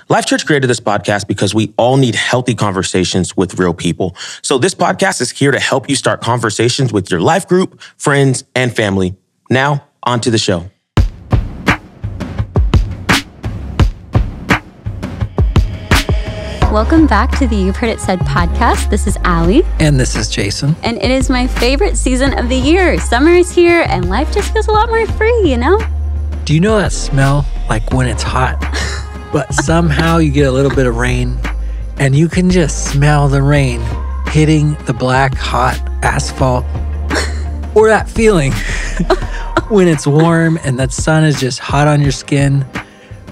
Life.Church created this podcast because we all need healthy conversations with real people. So this podcast is here to help you start conversations with your life group, friends, and family. Now, on to the show. Welcome back to the You've Heard It Said podcast. This is Allie. And this is Jason. And it is my favorite season of the year. Summer is here and life just feels a lot more free, you know? Do you know that smell, like when it's hot, but somehow you get a little bit of rain and you can just smell the rain hitting the black, hot asphalt? Or that feeling when it's warm and that sun is just hot on your skin,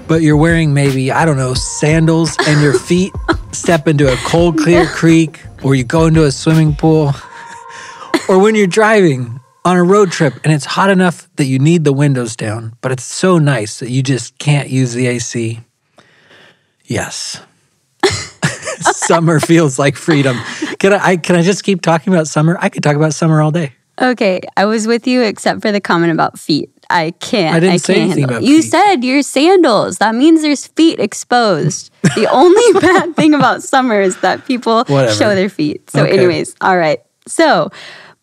but you're wearing maybe, I don't know, sandals and your feet step into a cold, clear creek, or you go into a swimming pool, or when you're driving on a road trip and it's hot enough that you need the windows down, but it's so nice that you just can't use the AC. Yes. Summer feels like freedom. Can I just keep talking about summer? I could talk about summer all day. Okay, I was with you except for the comment about feet. I can't. I didn't say anything about You feet. said your sandals. That means there's feet exposed. The only bad thing about summer is that people show their feet. So anyways, all right. So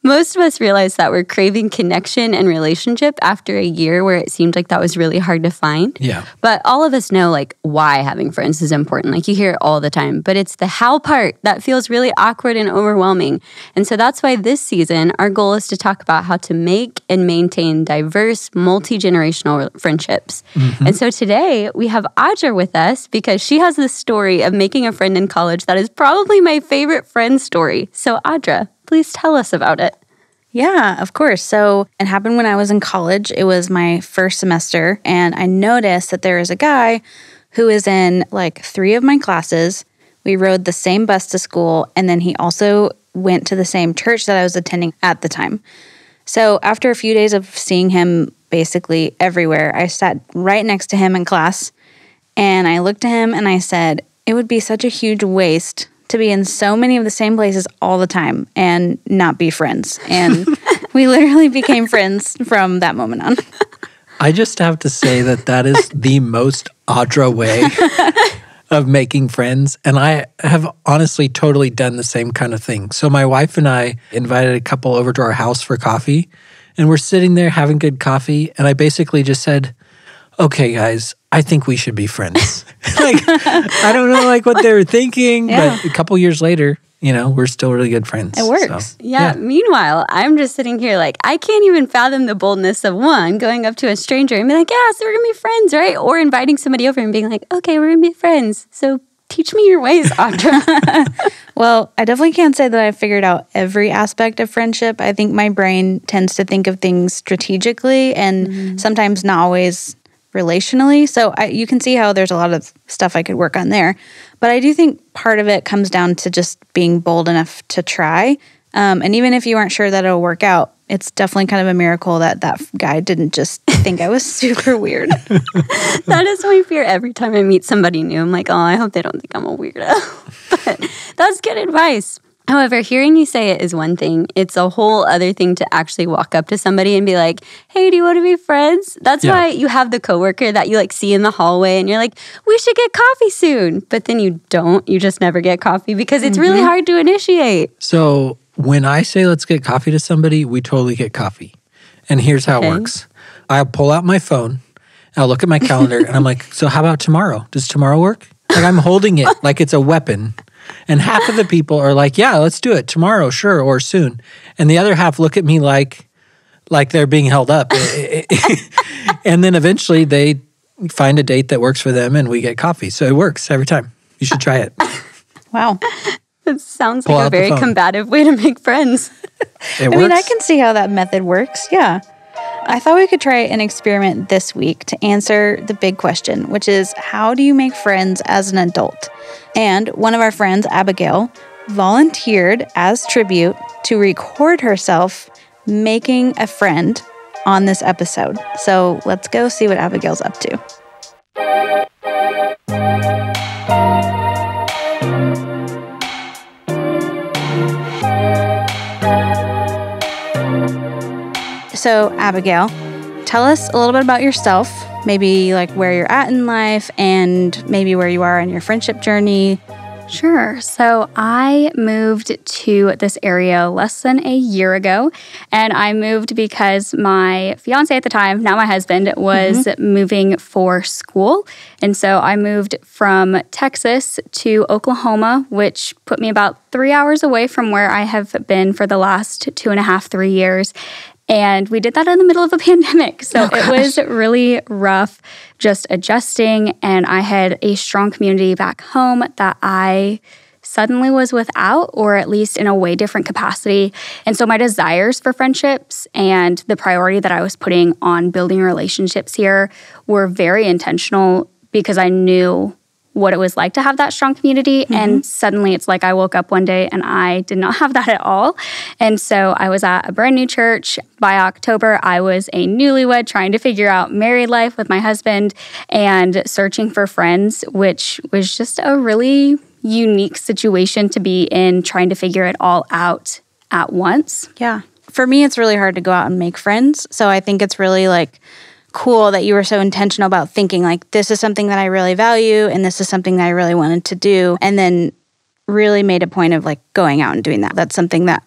most of us realize that we're craving connection and relationship after a year where it seemed like that was really hard to find. Yeah. But all of us know like why having friends is important. Like you hear it all the time. But it's the how part that feels really awkward and overwhelming. And so that's why this season, our goal is to talk about how to make and maintain diverse, multi-generational friendships. Mm-hmm. And so today we have Audra with us because she has this story of making a friend in college that is probably my favorite friend story. So Audra, please tell us about it. Yeah, of course. So it happened when I was in college. It was my first semester, and I noticed that there is a guy who is in like 3 of my classes. We rode the same bus to school, and then he also went to the same church that I was attending at the time. So after a few days of seeing him basically everywhere, I sat right next to him in class, and I looked at him and I said, it would be such a huge waste to be in so many of the same places all the time and not be friends. And we literally became friends from that moment on. I just have to say that is the most Audra way of making friends. And I have honestly totally done the same kind of thing. So my wife and I invited a couple over to our house for coffee. And we're sitting there having good coffee. And I basically just said, okay, guys, I think we should be friends. I don't know what they were thinking, but a couple years later, we're still really good friends. It works. So, yeah. Meanwhile, I'm just sitting here I can't even fathom the boldness of one going up to a stranger and be like, yeah, so we're going to be friends, right? Or inviting somebody over and being like, okay, we're going to be friends. So teach me your ways, Audra. Well, I definitely can't say that I've figured out every aspect of friendship. I think my brain tends to think of things strategically and sometimes not always relationally. So you can see how there's a lot of stuff I could work on there. But I do think part of it comes down to just being bold enough to try. And even if you aren't sure that it'll work out, it's definitely kind of a miracle that guy didn't just think I was super weird. That is my fear every time I meet somebody new. I'm like, oh, I hope they don't think I'm a weirdo. But that's good advice. However, hearing you say it is one thing. It's a whole other thing to actually walk up to somebody and be like, hey, do you want to be friends? That's why you have the coworker that you see in the hallway and you're like, we should get coffee soon. But then you don't. You just never get coffee because it's really hard to initiate. So when I say let's get coffee to somebody, we totally get coffee. And here's how it works. I'll pull out my phone, I'll look at my calendar, and I'm like, so how about tomorrow? Does tomorrow work? I'm holding it like it's a weapon. And half of the people are like, yeah, let's do it tomorrow, sure, or soon. And the other half look at me like they're being held up. And then eventually they find a date that works for them and we get coffee. So it works every time. You should try it. Wow. It sounds like a very combative way to make friends. It works. I mean, I can see how that method works. Yeah. I thought we could try an experiment this week to answer the big question, which is how do you make friends as an adult? And one of our friends, Abigail, volunteered as tribute to record herself making a friend on this episode. So let's go see what Abigail's up to. So, Abigail, tell us a little bit about yourself, maybe like where you're at in life and maybe where you are in your friendship journey? Sure. So I moved to this area less than a year ago, and I moved because my fiance at the time, now my husband, was moving for school. And so I moved from Texas to Oklahoma, which put me about 3 hours away from where I have been for the last 2.5, 3 years. And we did that in the middle of a pandemic. So it was really rough just adjusting. And I had a strong community back home that I suddenly was without, or at least in a way different capacity. And so my desires for friendships and the priority that I was putting on building relationships here were very intentional because I knew what it was like to have that strong community. And suddenly it's like I woke up one day and I did not have that at all. And so I was at a brand new church. By October, I was a newlywed trying to figure out married life with my husband and searching for friends, which was just a really unique situation to be in, trying to figure it all out at once. Yeah. For me, it's really hard to go out and make friends. So I think it's really like cool that you were so intentional about thinking like, this is something that I really value and this is something that I really wanted to do. And then really made a point of like going out and doing that. That's something that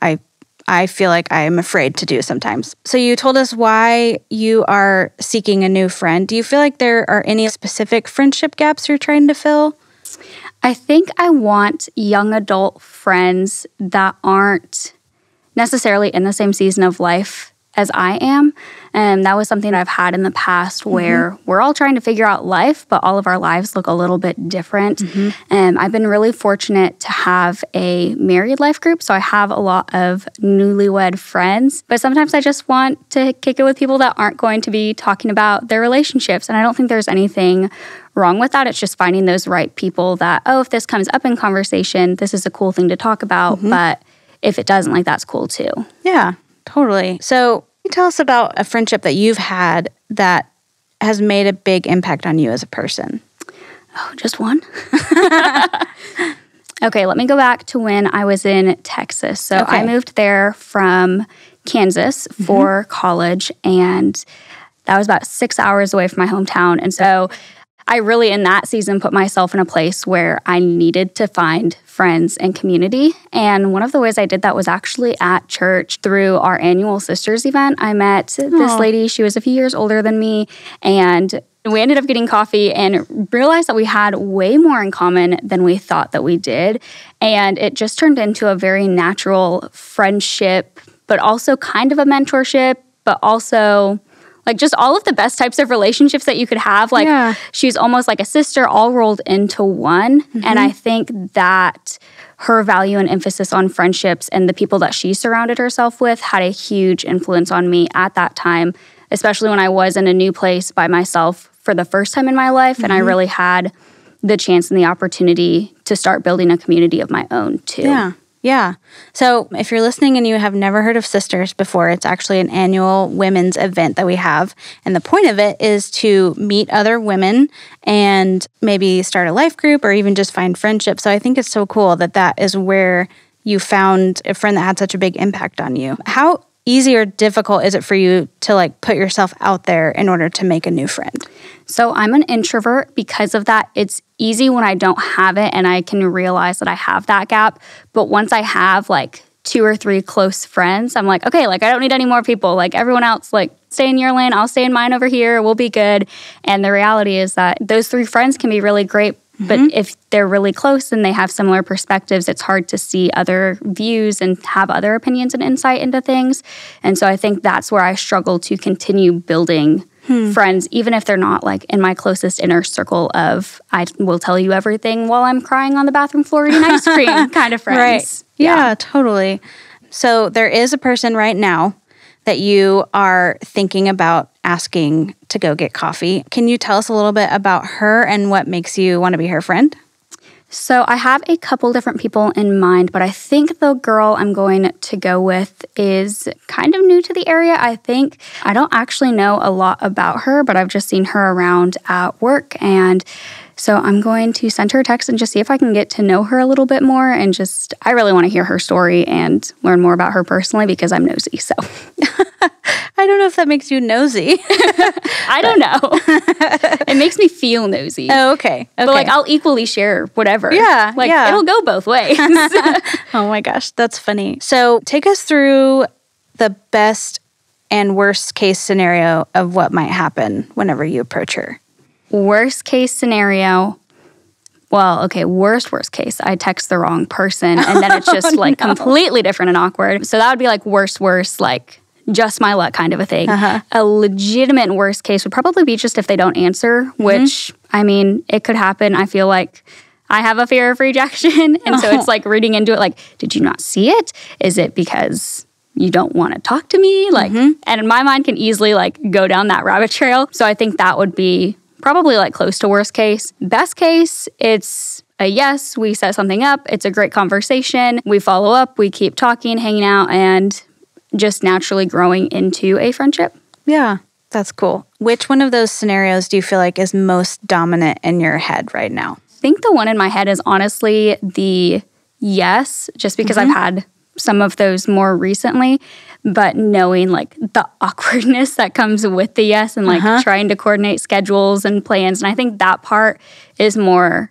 I feel like I am afraid to do sometimes. So you told us why you are seeking a new friend. Do you feel like there are any specific friendship gaps you're trying to fill? I think I want young adult friends that aren't necessarily in the same season of life as I am. And that was something that I've had in the past where we're all trying to figure out life, but all of our lives look a little bit different. And I've been really fortunate to have a married life group. So I have a lot of newlywed friends, but sometimes I just want to kick it with people that aren't going to be talking about their relationships. And I don't think there's anything wrong with that. It's just finding those right people that, oh, if this comes up in conversation, this is a cool thing to talk about. But if it doesn't, like, that's cool too. Yeah, totally. So tell us about a friendship that you've had that has made a big impact on you as a person. Oh, just one? Okay, let me go back to when I was in Texas. So I moved there from Kansas for college, and that was about 6 hours away from my hometown. And so I really, in that season, put myself in a place where I needed to find friends and community. And one of the ways I did that was actually at church through our annual sisters event. I met this lady. She was a few years older than me. And we ended up getting coffee and realized that we had way more in common than we thought that we did. And it just turned into a very natural friendship, but also kind of a mentorship, but also like just all of the best types of relationships that you could have. Like she's almost like a sister all rolled into one. And I think that her value and emphasis on friendships and the people that she surrounded herself with had a huge influence on me at that time, especially when I was in a new place by myself for the first time in my life. And I really had the chance and the opportunity to start building a community of my own too. Yeah. So if you're listening and you have never heard of Sisters before, it's actually an annual women's event that we have. And the point of it is to meet other women and maybe start a life group or even just find friendship. So I think it's so cool that that is where you found a friend that had such a big impact on you. How easy or difficult is it for you to like put yourself out there in order to make a new friend? So I'm an introvert. Because of that, it's easy when I don't have it and I can realize that I have that gap. But once I have like 2 or 3 close friends, I'm like, okay, like I don't need any more people. Like everyone else, like stay in your lane, I'll stay in mine over here, we'll be good. And the reality is that those 3 friends can be really great. But if they're really close and they have similar perspectives, it's hard to see other views and have other opinions and insight into things. And so I think that's where I struggle to continue building friends, even if they're not like in my closest inner circle of I will tell you everything while I'm crying on the bathroom floor eating ice cream kind of friends. Right. Yeah, totally. So there is a person right now that you are thinking about asking to go get coffee. Can you tell us a little bit about her and what makes you want to be her friend? So I have a couple different people in mind, but I think the girl I'm going to go with is kind of new to the area. I don't actually know a lot about her, but I've just seen her around at work. And So I'm going to send her a text and just see if I can get to know her a little bit more, and just, I really want to hear her story and learn more about her personally because I'm nosy. So I don't know if that makes you nosy. I don't know. It makes me feel nosy. Oh, okay. But like, I'll equally share whatever. Yeah. Like, yeah. it'll go both ways. Oh my gosh, that's funny. So take us through the best and worst case scenario of what might happen whenever you approach her. Worst case scenario. Well, okay, worst case. I text the wrong person and then it's just like completely different and awkward. So that would be like worst, like just my luck kind of a thing. A legitimate worst case would probably be just if they don't answer, which, I mean, it could happen. I feel like I have a fear of rejection. And so it's like reading into it like, did you not see it? Is it because you don't want to talk to me? Like, and my mind can easily like go down that rabbit trail. So I think that would be probably like close to worst case. Best case, it's a yes, we set something up. It's a great conversation. We follow up, we keep talking, hanging out, and just naturally growing into a friendship. Yeah, that's cool. Which one of those scenarios do you feel like is most dominant in your head right now? I think the one in my head is honestly the yes, just because I've had some of those more recently, but knowing like the awkwardness that comes with the yes and like trying to coordinate schedules and plans. And I think that part is more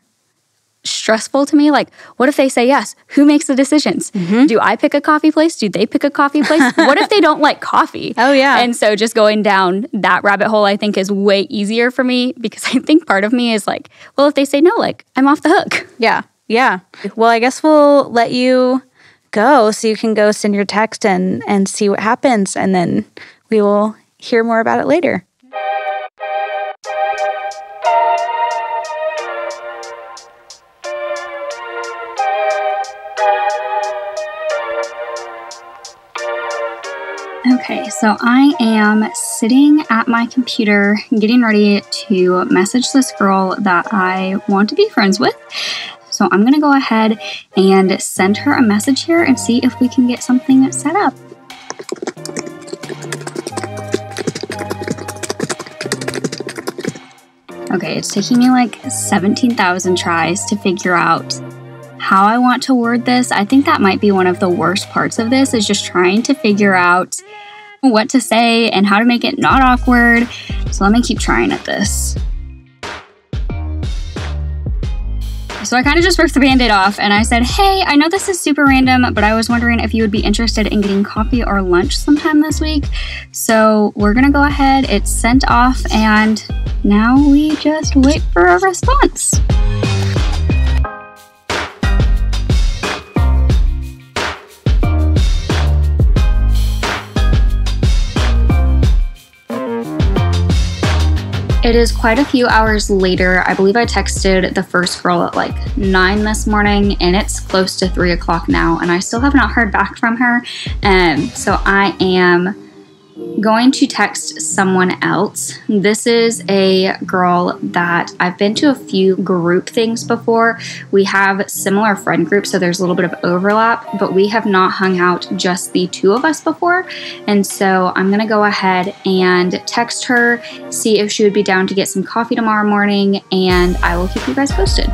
stressful to me. Like, what if they say yes? Who makes the decisions? Do I pick a coffee place? Do they pick a coffee place? What if they don't like coffee? Oh, yeah. And so just going down that rabbit hole, I think is way easier for me because I think part of me is like, well, if they say no, like I'm off the hook. Yeah. Yeah. Well, I guess we'll let you go so you can go send your text and see what happens. And then we will hear more about it later. Okay, so I am sitting at my computer getting ready to message this girl that I want to be friends with. So I'm going to go ahead and send her a message here and see if we can get something set up. Okay, it's taking me like 17,000 tries to figure out how I want to word this. I think that might be one of the worst parts of this, is just trying to figure out what to say and how to make it not awkward. So let me keep trying at this. So I kind of just ripped the Band-Aid off and I said, hey, I know this is super random, but I was wondering if you would be interested in getting coffee or lunch sometime this week. So we're gonna go ahead, it's sent off, and now we just wait for a response. It is quite a few hours later. I believe I texted the first girl at like 9 this morning, and it's close to 3 o'clock now, and I still have not heard back from her. So I am going to text someone else. This is a girl that I've been to a few group things before. We have similar friend groups, so there's a little bit of overlap, but we have not hung out just the two of us before. And so I'm gonna go ahead and text her, see if she would be down to get some coffee tomorrow morning, and I will keep you guys posted.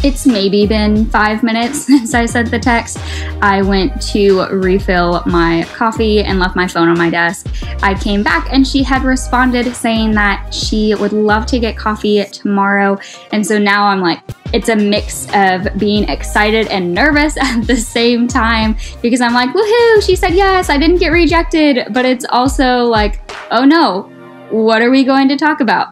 It's maybe been 5 minutes since I sent the text. I went to refill my coffee and left my phone on my desk. I came back and she had responded saying that she would love to get coffee tomorrow. And so now I'm like, it's a mix of being excited and nervous at the same time, because I'm like, woohoo, she said yes, I didn't get rejected. But it's also like, oh no, what are we going to talk about?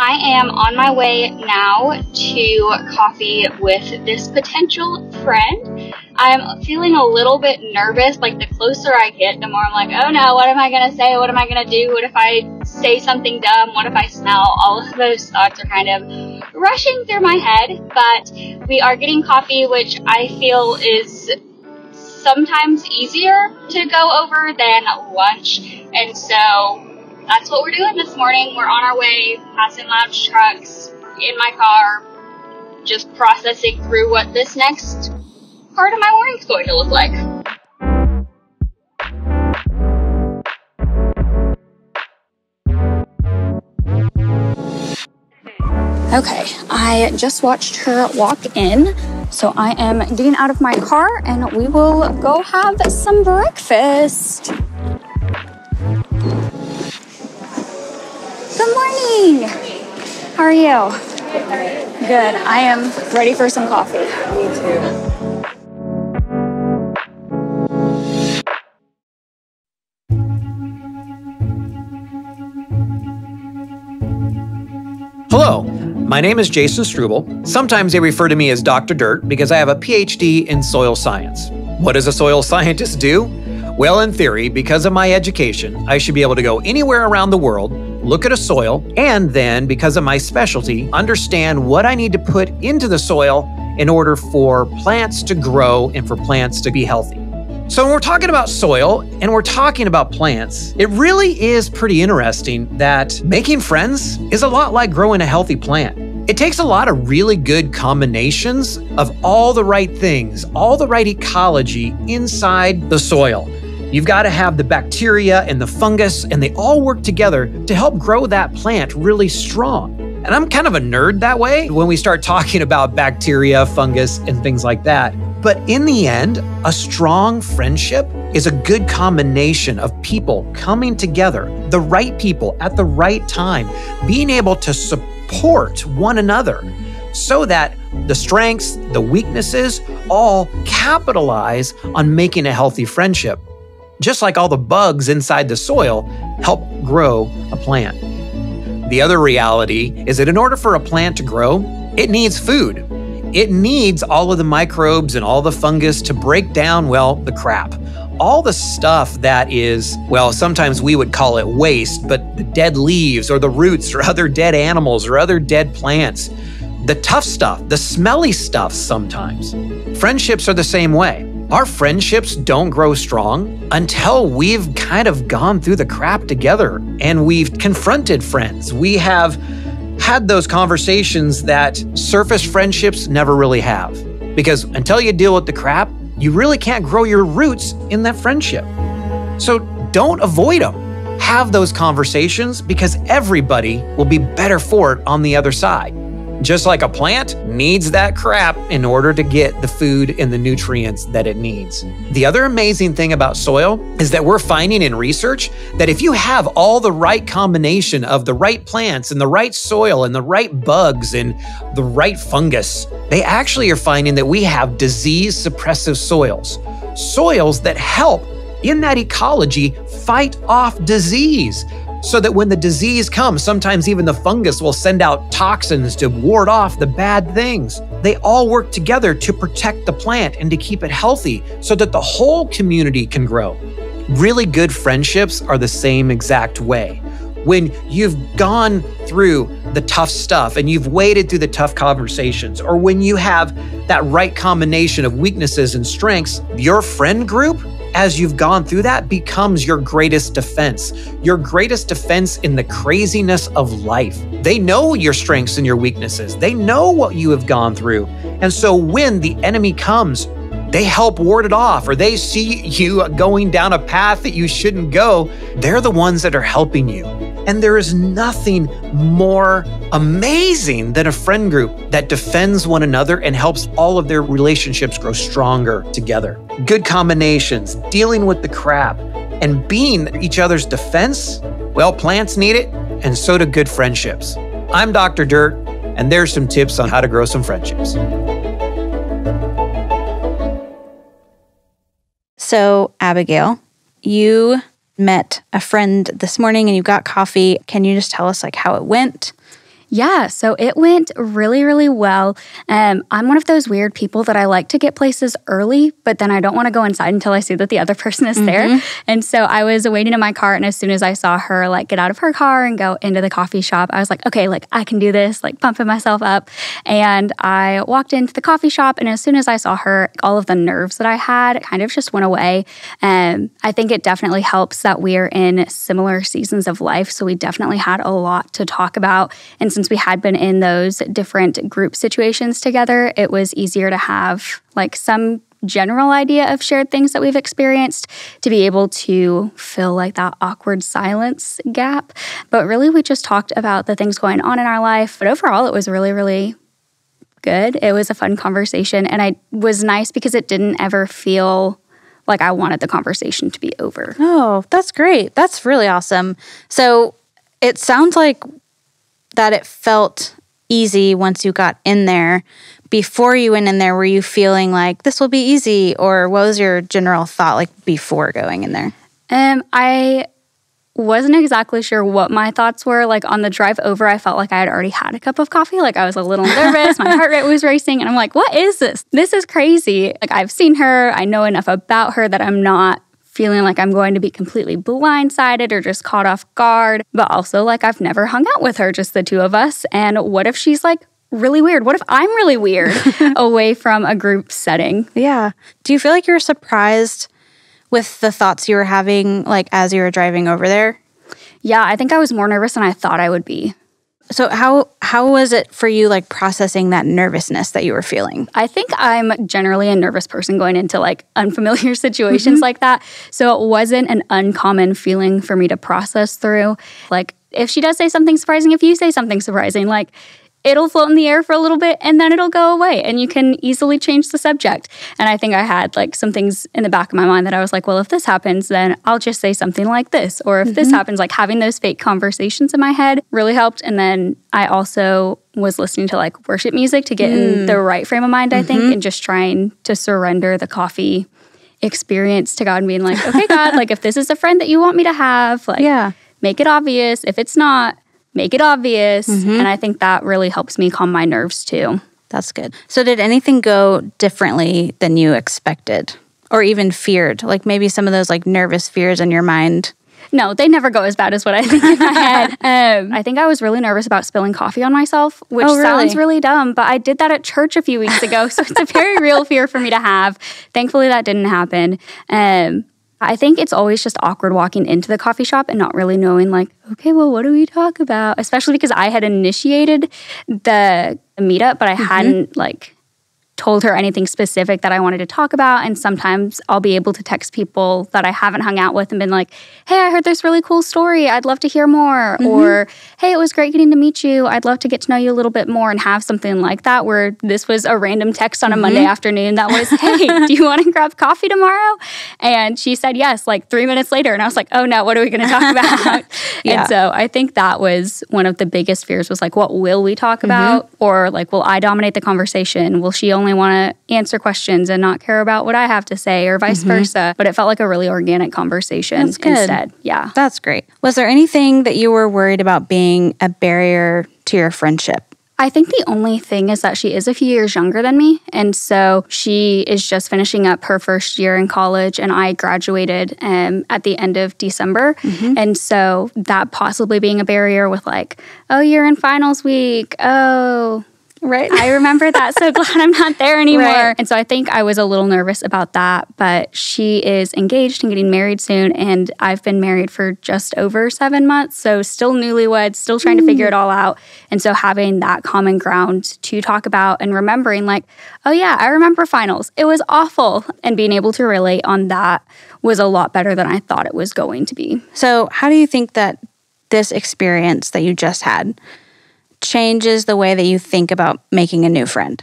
I am on my way now to coffee with this potential friend. I'm feeling a little bit nervous. Like, the closer I get, the more I'm like, oh no, what am I going to say? What am I going to do? What if I say something dumb? What if I smell? All of those thoughts are kind of rushing through my head. But we are getting coffee, which I feel is sometimes easier to go over than lunch. And so that's what we're doing this morning. We're on our way, passing lounge trucks, in my car, just processing through what this next part of my morning's going to look like. Okay, I just watched her walk in, so I am getting out of my car and we will go have some breakfast. Good morning. How are you? Good. I am ready for some coffee. Me too. Hello, my name is Jason Struble. Sometimes they refer to me as Dr. Dirt because I have a PhD in soil science. What does a soil scientist do? Well, in theory, because of my education, I should be able to go anywhere around the world, look at a soil, and then, because of my specialty, understand what I need to put into the soil in order for plants to grow and for plants to be healthy. So when we're talking about soil and we're talking about plants, it really is pretty interesting that making friends is a lot like growing a healthy plant. It takes a lot of really good combinations of all the right things, all the right ecology inside the soil. You've got to have the bacteria and the fungus, and they all work together to help grow that plant really strong. And I'm kind of a nerd that way when we start talking about bacteria, fungus, and things like that. But in the end, a strong friendship is a good combination of people coming together, the right people at the right time, being able to support one another so that the strengths, the weaknesses, all capitalize on making a healthy friendship. Just like all the bugs inside the soil help grow a plant. The other reality is that in order for a plant to grow, it needs food. It needs all of the microbes and all the fungus to break down, well, the crap. All the stuff that is, well, sometimes we would call it waste, but the dead leaves or the roots or other dead animals or other dead plants. The tough stuff, the smelly stuff sometimes. Friendships are the same way. Our friendships don't grow strong until we've kind of gone through the crap together and we've confronted friends. We have had those conversations that surface friendships never really have. Because until you deal with the crap, you really can't grow your roots in that friendship. So don't avoid them. Have those conversations because everybody will be better for it on the other side. Just like a plant needs that crap in order to get the food and the nutrients that it needs. The other amazing thing about soil is that we're finding in research that if you have all the right combination of the right plants and the right soil and the right bugs and the right fungus, they actually are finding that we have disease suppressive soils. Soils that help in that ecology fight off disease. So that when the disease comes, sometimes even the fungus will send out toxins to ward off the bad things. They all work together to protect the plant and to keep it healthy so that the whole community can grow. Really good friendships are the same exact way. When you've gone through the tough stuff and you've waded through the tough conversations, or when you have that right combination of weaknesses and strengths, your friend group, as you've gone through that, becomes your greatest defense. Your greatest defense in the craziness of life. They know your strengths and your weaknesses. They know what you have gone through. And so when the enemy comes, they help ward it off, or they see you going down a path that you shouldn't go. They're the ones that are helping you. And there is nothing more amazing than a friend group that defends one another and helps all of their relationships grow stronger together. Good combinations, dealing with the crap, and being each other's defense, well, plants need it, and so do good friendships. I'm Dr. Dirt, and there's some tips on how to grow some friendships. So, Abigail, you met a friend this morning and you got coffee. Can you just tell us how it went? Yeah, so it went really, really well. I'm one of those weird people that I like to get places early, but then I don't want to go inside until I see that the other person is there. And so I was waiting in my car, and as soon as I saw her get out of her car and go into the coffee shop, I was like, okay, I can do this, pumping myself up. And I walked into the coffee shop, and as soon as I saw her, all of the nerves that I had kind of just went away. I think it definitely helps that we are in similar seasons of life, so we definitely had a lot to talk about. And since we had been in those different group situations together, it was easier to have some general idea of shared things that we've experienced to be able to fill like that awkward silence gap. But really, we just talked about the things going on in our life. But overall, it was really, really good. It was a fun conversation. And it was nice because it didn't ever feel like I wanted the conversation to be over. Oh, that's great. That's really awesome. So it sounds like that it felt easy once you got in there. Before you went in there, were you feeling like this will be easy? Or what was your general thought like before going in there? I wasn't exactly sure what my thoughts were. Like on the drive over, I felt like I had already had a cup of coffee. Like I was a little nervous. My heart rate was racing. And I'm like, what is this? This is crazy. Like I've seen her. I know enough about her that I'm not feeling like I'm going to be completely blindsided or just caught off guard. But also like I've never hung out with her, just the two of us. And what if she's like really weird? What if I'm really weird away from a group setting? Yeah. Do you feel like you were surprised with the thoughts you were having, like, as you were driving over there? Yeah, I think I was more nervous than I thought I would be. So how was it for you, like, processing that nervousness that you were feeling? I think I'm generally a nervous person going into, like, unfamiliar situations like that. So it wasn't an uncommon feeling for me to process through. Like, if she does say something surprising, if you say something surprising, like, it'll float in the air for a little bit and then it'll go away and you can easily change the subject. And I think I had like some things in the back of my mind that I was like, well, if this happens, then I'll just say something like this. Or if this happens, like having those fake conversations in my head really helped. And then I also was listening to like worship music to get in the right frame of mind, I think, and just trying to surrender the coffee experience to God and being like, okay, God, like if this is a friend that you want me to have, like make it obvious. If it's not, make it obvious. And I think that really helps me calm my nerves too. That's good. So did anything go differently than you expected or even feared? Like maybe some of those like nervous fears in your mind? No, they never go as bad as what I think in my head. I think I was really nervous about spilling coffee on myself, which sounds really dumb, but I did that at church a few weeks ago. So it's a very real fear for me to have. Thankfully, that didn't happen. I think it's always just awkward walking into the coffee shop and not really knowing like, okay, well, what do we talk about? Especially because I had initiated the meetup, but I hadn't like told her anything specific that I wanted to talk about. And sometimes I'll be able to text people that I haven't hung out with and been like, hey, I heard this really cool story. I'd love to hear more. Or, hey, it was great getting to meet you. I'd love to get to know you a little bit more, and have something like that where this was a random text on a Monday afternoon that was, hey, do you want to grab coffee tomorrow? And she said yes, like 3 minutes later. And I was like, oh no, what are we going to talk about? And so I think that was one of the biggest fears, was like, what will we talk about? Or like, will I dominate the conversation? Will she only want to answer questions and not care about what I have to say, or vice versa? But it felt like a really organic conversation instead. Yeah. That's great. Was there anything that you were worried about being a barrier to your friendship? I think the only thing is that she is a few years younger than me. And so she is just finishing up her first year in college, and I graduated at the end of December. And so that possibly being a barrier with like, oh, you're in finals week. Oh, right. I remember that. So glad I'm not there anymore. Right. And so I think I was a little nervous about that. But she is engaged and getting married soon. And I've been married for just over 7 months. So still newlyweds, still trying to figure it all out. And so having that common ground to talk about and remembering like, oh yeah, I remember finals. It was awful. And being able to relate on that was a lot better than I thought it was going to be. So how do you think that this experience that you just had changes the way that you think about making a new friend?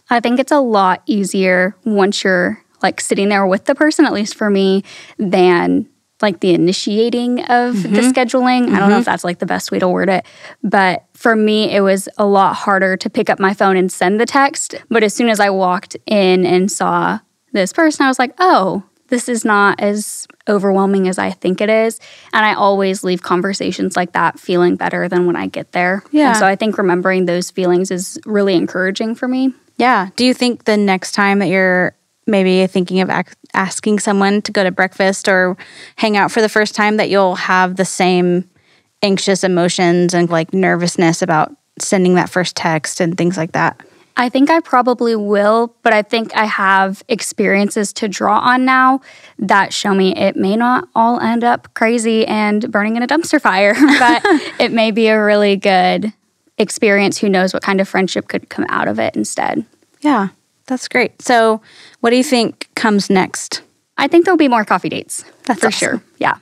I think it's a lot easier once you're like sitting there with the person, at least for me, than like the initiating of the scheduling. I don't know if that's like the best way to word it, but for me, it was a lot harder to pick up my phone and send the text. But as soon as I walked in and saw this person, I was like, oh, this is not as overwhelming as I think it is. And I always leave conversations like that feeling better than when I get there. Yeah. And so I think remembering those feelings is really encouraging for me. Yeah. Do you think the next time that you're maybe thinking of asking someone to go to breakfast or hang out for the first time, that you'll have the same anxious emotions and like nervousness about sending that first text and things like that? I think I probably will, but I think I have experiences to draw on now that show me it may not all end up crazy and burning in a dumpster fire, but it may be a really good experience. Who knows what kind of friendship could come out of it instead. Yeah. That's great. So what do you think comes next? I think there'll be more coffee dates. That's for awesome. sure. Yeah.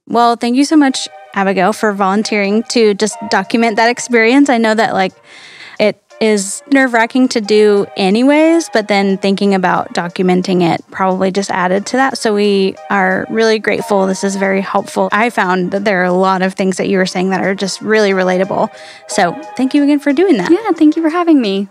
Well, thank you so much, Abigail, for volunteering to just document that experience. I know that it is nerve-wracking to do anyways, but then thinking about documenting it probably just added to that. So we are really grateful. This is very helpful. I found that there are a lot of things that you were saying that are just really relatable. So thank you again for doing that. Yeah, thank you for having me.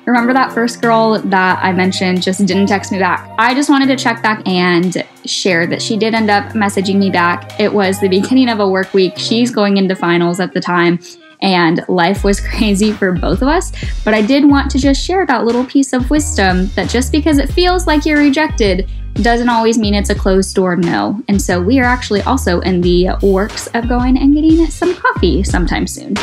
Remember that first girl that I mentioned just didn't text me back? I just wanted to check back and share that she did end up messaging me back. It was the beginning of a work week. She's going into finals at the time, and life was crazy for both of us. But I did want to just share that little piece of wisdom that just because it feels like you're rejected doesn't always mean it's a closed door no. And so we are actually also in the works of going and getting some coffee sometime soon.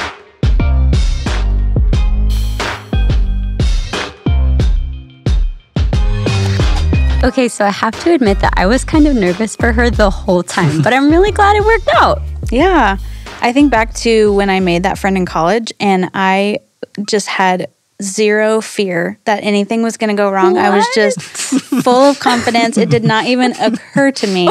Okay, so I have to admit that I was kind of nervous for her the whole time, but I'm really glad it worked out. Yeah. I think back to when I made that friend in college, and I just had zero fear that anything was going to go wrong. What? I was just full of confidence. It did not even occur to me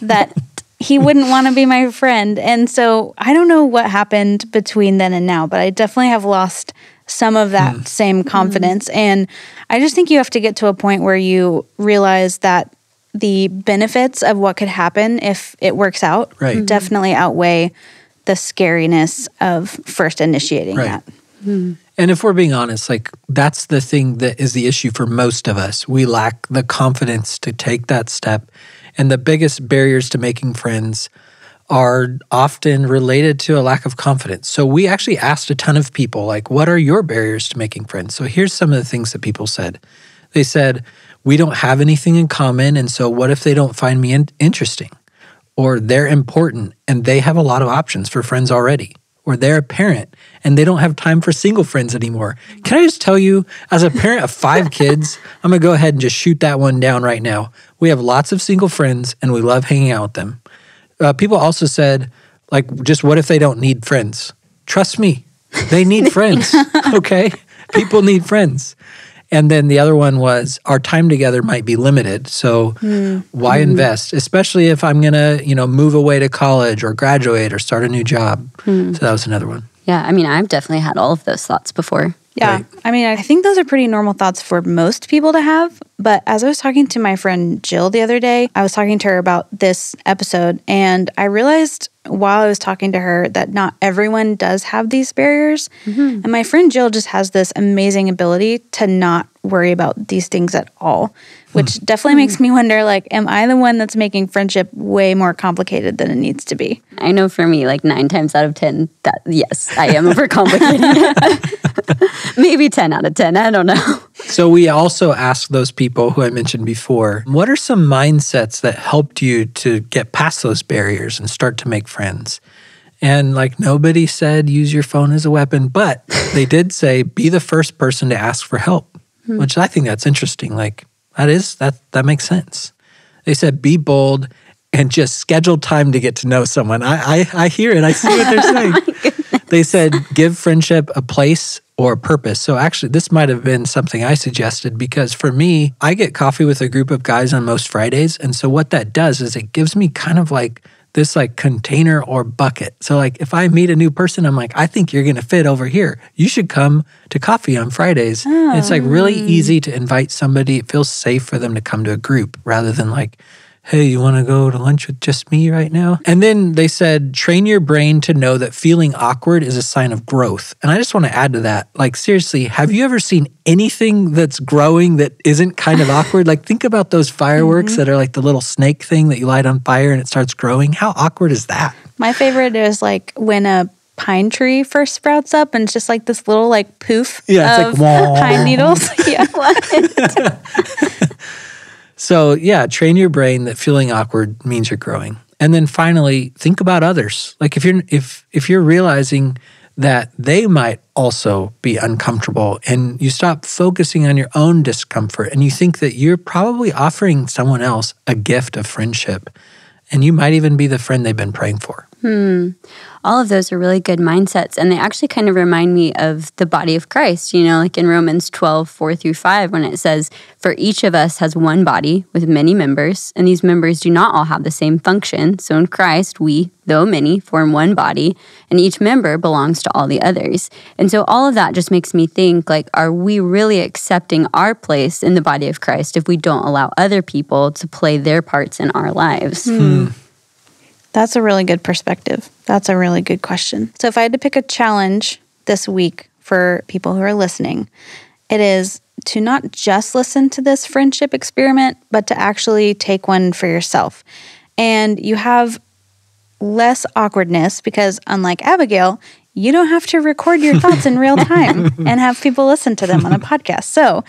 that he wouldn't want to be my friend. And so I don't know what happened between then and now, but I definitely have lost some of that same confidence. And I just think you have to get to a point where you realize that the benefits of what could happen if it works out definitely outweigh the scariness of first initiating that. And if we're being honest, that's the thing that is the issue for most of us. We lack the confidence to take that step. And the biggest barriers to making friends are often related to a lack of confidence. So we actually asked a ton of people, what are your barriers to making friends? So here's some of the things that people said. They said, we don't have anything in common, and so what if they don't find me interesting? Or they're important, and they have a lot of options for friends already. Or they're a parent, and they don't have time for single friends anymore. Can I just tell you, as a parent of 5 kids, I'm going to go ahead and just shoot that one down right now. We have lots of single friends, and we love hanging out with them. People also said, just what if they don't need friends? Trust me, they need friends, okay? People need friends. And then the other one was, our time together might be limited, so why invest? Especially if I'm going to, move away to college or graduate or start a new job. So that was another one. Yeah, I've definitely had all of those thoughts before. Yeah. Right. I think those are pretty normal thoughts for most people to have. But as I was talking to my friend Jill the other day, I was talking to her about this episode, and I realized while I was talking to her that not everyone does have these barriers. And my friend Jill just has this amazing ability to not worry about these things at all, which definitely makes me wonder, am I the one that's making friendship way more complicated than it needs to be? I know for me, 9 times out of 10, that yes, I am overcomplicating it. Maybe 10 out of 10, I don't know. So we also asked those people who I mentioned before, what are some mindsets that helped you to get past those barriers and start to make friends? And nobody said use your phone as a weapon, but they did say be the first person to ask for help, which I think that's interesting. That makes sense. They said be bold and just schedule time to get to know someone. I hear it. I see what they're saying. They said give friendship a place or a purpose. So actually, this might have been something I suggested because for me, I get coffee with a group of guys on most Fridays. And so what that does is it gives me kind of this container or bucket. So if I meet a new person, I'm I think you're going to fit over here. You should come to coffee on Fridays. And it's really easy to invite somebody. It feels safe for them to come to a group rather than hey, you want to go to lunch with just me right now? And then they said, train your brain to know that feeling awkward is a sign of growth. And I just want to add to that, seriously, have you ever seen anything that's growing that isn't kind of awkward? Think about those fireworks that are the little snake thing that you light on fire and it starts growing. How awkward is that? My favorite is when a pine tree first sprouts up and it's just this little poof of pine needles. Yeah. So yeah, train your brain that feeling awkward means you're growing. And then finally, think about others. If you're realizing that they might also be uncomfortable and you stop focusing on your own discomfort and you think that you're probably offering someone else a gift of friendship, And you might even be the friend they've been praying for. All of those are really good mindsets. And they actually kind of remind me of the body of Christ, like in Romans 12:4-5, when it says, "For each of us has one body with many members, and these members do not all have the same function. So in Christ, we, though many, form one body, and each member belongs to all the others." And so all of that just makes me think, are we really accepting our place in the body of Christ if we don't allow other people to play their parts in our lives? That's a really good perspective. That's a really good question. So if I had to pick a challenge this week for people who are listening, it is to not just listen to this friendship experiment, but to actually take one for yourself. And you have less awkwardness because, unlike Abigail, you don't have to record your thoughts in real time and have people listen to them on a podcast. So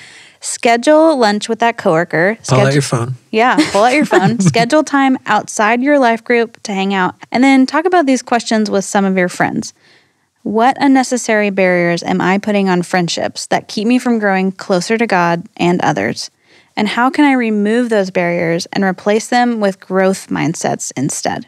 schedule lunch with that coworker. Pull out your phone. Yeah, pull out your phone. Schedule time outside your life group to hang out. And then talk about these questions with some of your friends. What unnecessary barriers am I putting on friendships that keep me from growing closer to God and others? And how can I remove those barriers and replace them with growth mindsets instead?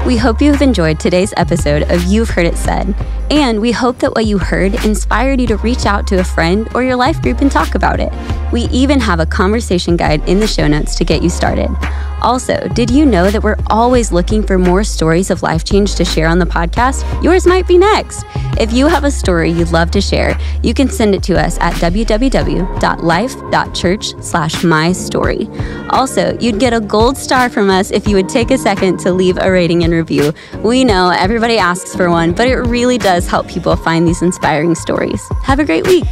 We hope you have enjoyed today's episode of You've Heard It Said, and we hope that what you heard inspired you to reach out to a friend or your life group and talk about it. We even have a conversation guide in the show notes to get you started. Also, did you know that we're always looking for more stories of life change to share on the podcast? Yours might be next. If you have a story you'd love to share, you can send it to us at www.life.church/mystory. Also, you'd get a gold star from us if you would take a second to leave a rating and review. We know everybody asks for one, but it really does help people find these inspiring stories. Have a great week.